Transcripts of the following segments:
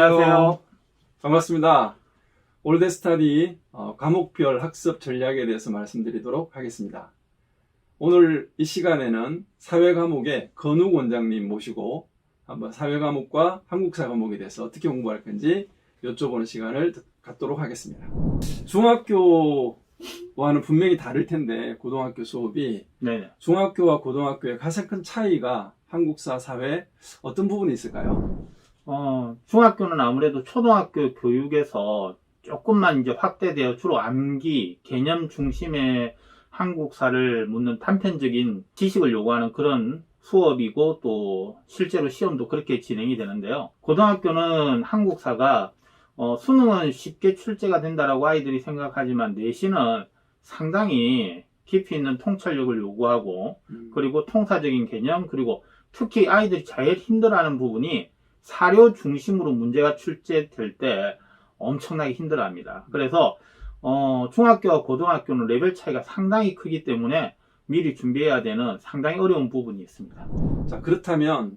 안녕하세요. 반갑습니다. 올드스터디 과목별 학습 전략에 대해서 말씀드리도록 하겠습니다. 오늘 이 시간에는 사회 과목의 건욱 원장님 모시고 한번 사회 과목과 한국사 과목에 대해서 어떻게 공부할 건지 여쭤보는 시간을 갖도록 하겠습니다. 중학교와는 분명히 다를 텐데 고등학교 수업이 네. 중학교와 고등학교의 가장 큰 차이가 한국사, 사회 어떤 부분이 있을까요? 중학교는 아무래도 초등학교 교육에서 조금만 이제 확대되어 주로 암기, 개념 중심의 한국사를 묻는 단편적인 지식을 요구하는 그런 수업이고 또 실제로 시험도 그렇게 진행이 되는데요. 고등학교는 한국사가 수능은 쉽게 출제가 된다라고 아이들이 생각하지만 내신은 상당히 깊이 있는 통찰력을 요구하고 그리고 통사적인 개념 그리고 특히 아이들이 제일 힘들어하는 부분이 사료 중심으로 문제가 출제될 때 엄청나게 힘들어합니다. 그래서 중학교와 고등학교는 레벨 차이가 상당히 크기 때문에 미리 준비해야 되는 상당히 어려운 부분이 있습니다. 자, 그렇다면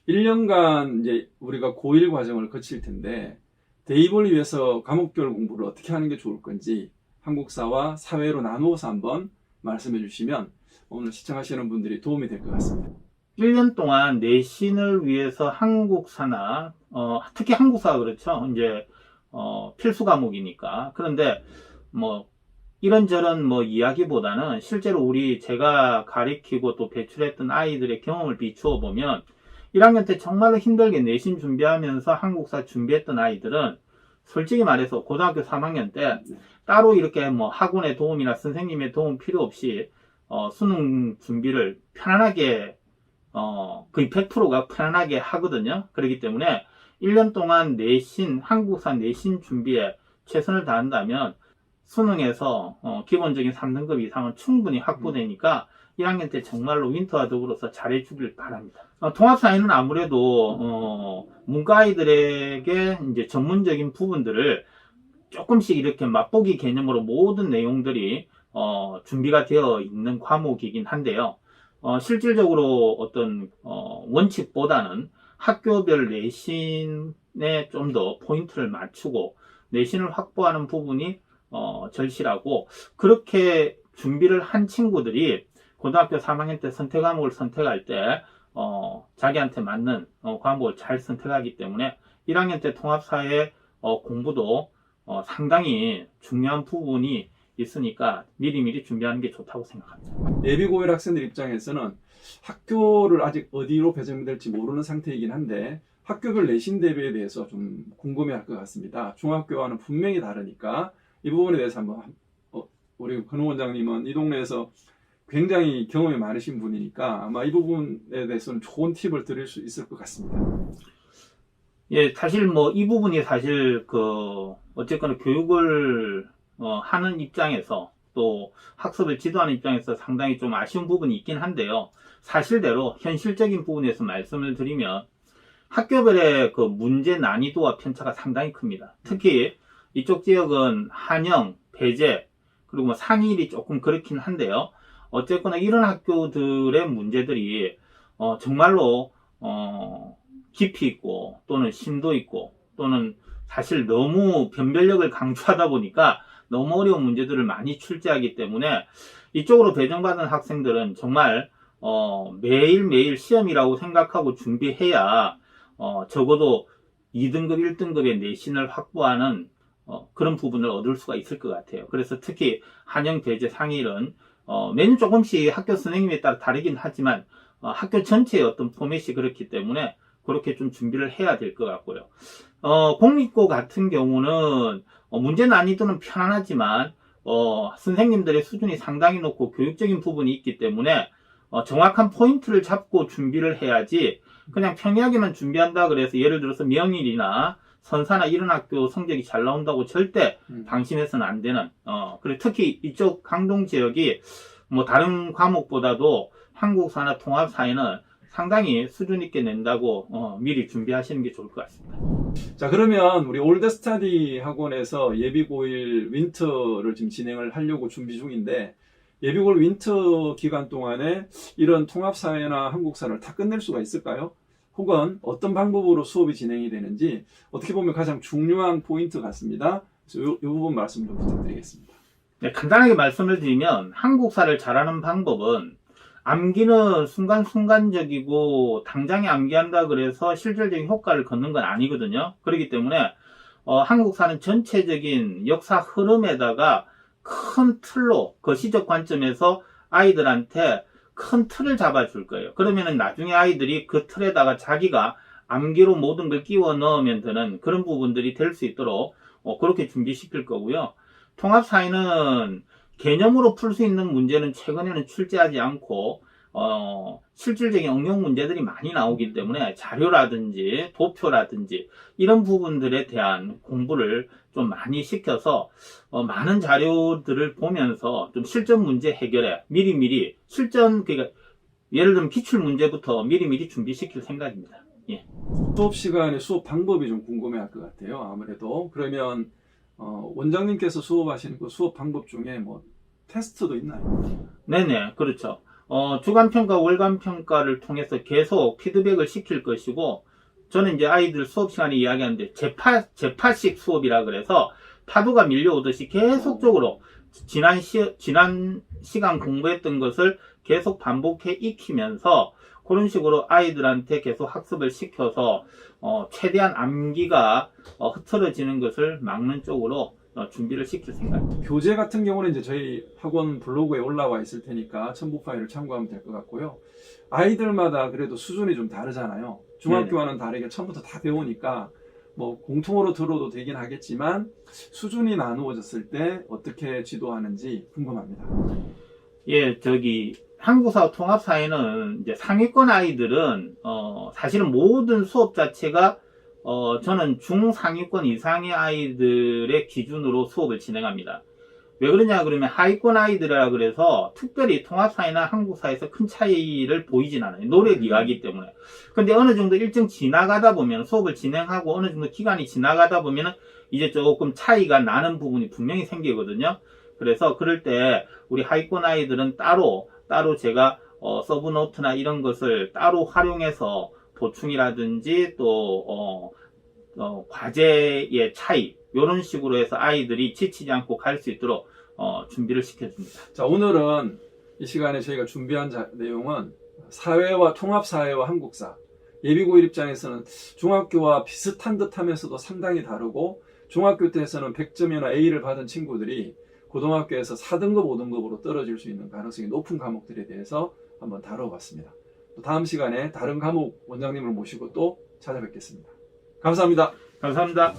1년간 이제 우리가 고1 과정을 거칠 텐데 대입을 위해서 과목별 공부를 어떻게 하는 게 좋을 건지 한국사와 사회로 나누어서 한번 말씀해 주시면 오늘 시청하시는 분들이 도움이 될 것 같습니다. 1년 동안 내신을 위해서 한국사나 특히 한국사가 그렇죠. 이제 필수 과목이니까. 그런데 뭐 이런저런 뭐 이야기보다는 실제로 제가 가리키고 또 배출했던 아이들의 경험을 비추어 보면 1학년 때 정말로 힘들게 내신 준비하면서 한국사 준비했던 아이들은 솔직히 말해서 고등학교 3학년 때 따로 이렇게 뭐 학원의 도움이나 선생님의 도움 필요 없이 수능 준비를 편안하게 거의 100%가 편안하게 하거든요. 그렇기 때문에 1년 동안 한국사 내신 준비에 최선을 다한다면 수능에서 기본적인 3등급 이상은 충분히 확보되니까 1학년 때 정말로 윈터와 더불어서 잘해주길 바랍니다. 통합사회는 아무래도 문과 아이들에게 이제 전문적인 부분들을 조금씩 이렇게 맛보기 개념으로 모든 내용들이 준비가 되어 있는 과목이긴 한데요. 실질적으로 어떤 원칙보다는 학교별 내신에 좀 더 포인트를 맞추고 내신을 확보하는 부분이 절실하고 그렇게 준비를 한 친구들이 고등학교 3학년 때 선택 과목을 선택할 때 자기한테 맞는 과목을 잘 선택하기 때문에 1학년 때 통합사회 공부도 상당히 중요한 부분이 있으니까 미리미리 준비하는 게 좋다고 생각합니다. 예비고1 학생들 입장에서는 학교를 아직 어디로 배정될지 모르는 상태이긴 한데 학교별 내신 대비에 대해서 좀 궁금해할 것 같습니다. 중학교와는 분명히 다르니까 이 부분에 대해서 한번 우리 건욱 원장님은 이 동네에서 굉장히 경험이 많으신 분이니까 아마 이 부분에 대해서는 좋은 팁을 드릴 수 있을 것 같습니다. 예, 사실 뭐 이 부분이 사실 어쨌거나 교육을 하는 입장에서 또 학습을 지도하는 입장에서 상당히 좀 아쉬운 부분이 있긴 한데요. 사실대로 현실적인 부분에서 말씀을 드리면 학교별의 그 문제 난이도와 편차가 상당히 큽니다. 특히 이쪽 지역은 한영, 배제, 그리고 뭐 상일이 조금 그렇긴 한데요. 어쨌거나 이런 학교들의 문제들이 정말로 깊이 있고 또는 심도 있고 또는 사실 너무 변별력을 강조하다 보니까 너무 어려운 문제들을 많이 출제하기 때문에 이쪽으로 배정받은 학생들은 정말 매일매일 시험이라고 생각하고 준비해야 적어도 2등급, 1등급의 내신을 확보하는 그런 부분을 얻을 수가 있을 것 같아요. 그래서 특히 한영, 배제, 상일은 매년 조금씩 학교 선생님에 따라 다르긴 하지만 학교 전체의 어떤 포맷이 그렇기 때문에 그렇게 좀 준비를 해야 될 것 같고요. 공립고 같은 경우는 문제 난이도는 편안하지만 선생님들의 수준이 상당히 높고 교육적인 부분이 있기 때문에 정확한 포인트를 잡고 준비를 해야지 그냥 평이하게만 준비한다 그래서 예를 들어서 명일이나 선사나 이런 학교 성적이 잘 나온다고 절대 방심해서는 안 되는 그리고 특히 이쪽 강동 지역이 뭐 다른 과목보다도 한국사나 통합사회는 상당히 수준 있게 낸다고 미리 준비하시는 게 좋을 것 같습니다. 자, 그러면 우리 올드스터디 학원에서 예비고1 윈터를 지금 진행을 하려고 준비 중인데 예비고1 윈터 기간 동안에 이런 통합사회나 한국사를 다 끝낼 수가 있을까요? 혹은 어떤 방법으로 수업이 진행이 되는지 어떻게 보면 가장 중요한 포인트 같습니다. 그래서 이 부분 말씀 좀 부탁드리겠습니다. 네, 간단하게 말씀을 드리면 한국사를 잘하는 방법은 암기는 순간순간적이고 당장에 암기한다 그래서 실질적인 효과를 걷는 건 아니거든요. 그렇기 때문에 한국사는 전체적인 역사 흐름에다가 큰 틀로 거시적 관점에서 아이들한테 큰 틀을 잡아줄 거예요. 그러면은 나중에 아이들이 그 틀에다가 자기가 암기로 모든 걸 끼워 넣으면 되는 그런 부분들이 될 수 있도록 그렇게 준비시킬 거고요. 통합사회는 개념으로 풀 수 있는 문제는 최근에는 출제하지 않고 실질적인 응용 문제들이 많이 나오기 때문에 자료라든지 도표라든지 이런 부분들에 대한 공부를 좀 많이 시켜서 많은 자료들을 보면서 좀 실전 문제 해결에 미리미리 그러니까 예를 들면 기출 문제부터 미리미리 준비시킬 생각입니다. 예. 수업 시간에 수업 방법이 좀 궁금해할 것 같아요. 아무래도 그러면 원장님께서 수업하시는 그 수업 방법 중에 뭐 테스트도 있나요? 네네, 그렇죠. 주간평가, 월간평가를 통해서 계속 피드백을 시킬 것이고, 저는 이제 아이들 수업 시간에 이야기하는데, 재파식 수업이라 그래서, 파도가 밀려오듯이 계속적으로, 지난 시간 공부했던 것을 계속 반복해 익히면서, 그런 식으로 아이들한테 계속 학습을 시켜서, 최대한 암기가 흐트러지는 것을 막는 쪽으로 준비를 시킬 생각입니다. 교재 같은 경우는 이제 저희 학원 블로그에 올라와 있을 테니까 첨부 파일을 참고하면 될 것 같고요. 아이들마다 그래도 수준이 좀 다르잖아요. 중학교와는 다르게 처음부터 다 배우니까 뭐 공통으로 들어도 되긴 하겠지만 수준이 나누어졌을 때 어떻게 지도하는지 궁금합니다. 예, 한국사 통합사회는 이제 상위권 아이들은, 사실은 모든 수업 자체가, 저는 중상위권 이상의 아이들의 기준으로 수업을 진행합니다. 왜 그러냐 그러면 하위권 아이들이라 그래서 특별히 통합사회나 한국사에서 큰 차이를 보이진 않아요. 노력 이하기 때문에. 근데 어느 정도 일정 지나가다 보면 수업을 진행하고 어느 정도 기간이 지나가다 보면 이제 조금 차이가 나는 부분이 분명히 생기거든요. 그래서 그럴 때 우리 하위권 아이들은 따로 제가 서브노트나 이런 것을 따로 활용해서 보충이라든지 또 과제의 차이 이런 식으로 해서 아이들이 지치지 않고 갈 수 있도록 준비를 시켜줍니다. 자, 오늘은 이 시간에 저희가 준비한 내용은 사회와 통합사회와 한국사 예비고1 입장에서는 중학교와 비슷한 듯 하면서도 상당히 다르고 중학교 때에서는 100점이나 A를 받은 친구들이 고등학교에서 4등급, 5등급으로 떨어질 수 있는 가능성이 높은 과목들에 대해서 한번 다뤄봤습니다. 또 다음 시간에 다른 과목 원장님을 모시고 또 찾아뵙겠습니다. 감사합니다. 감사합니다.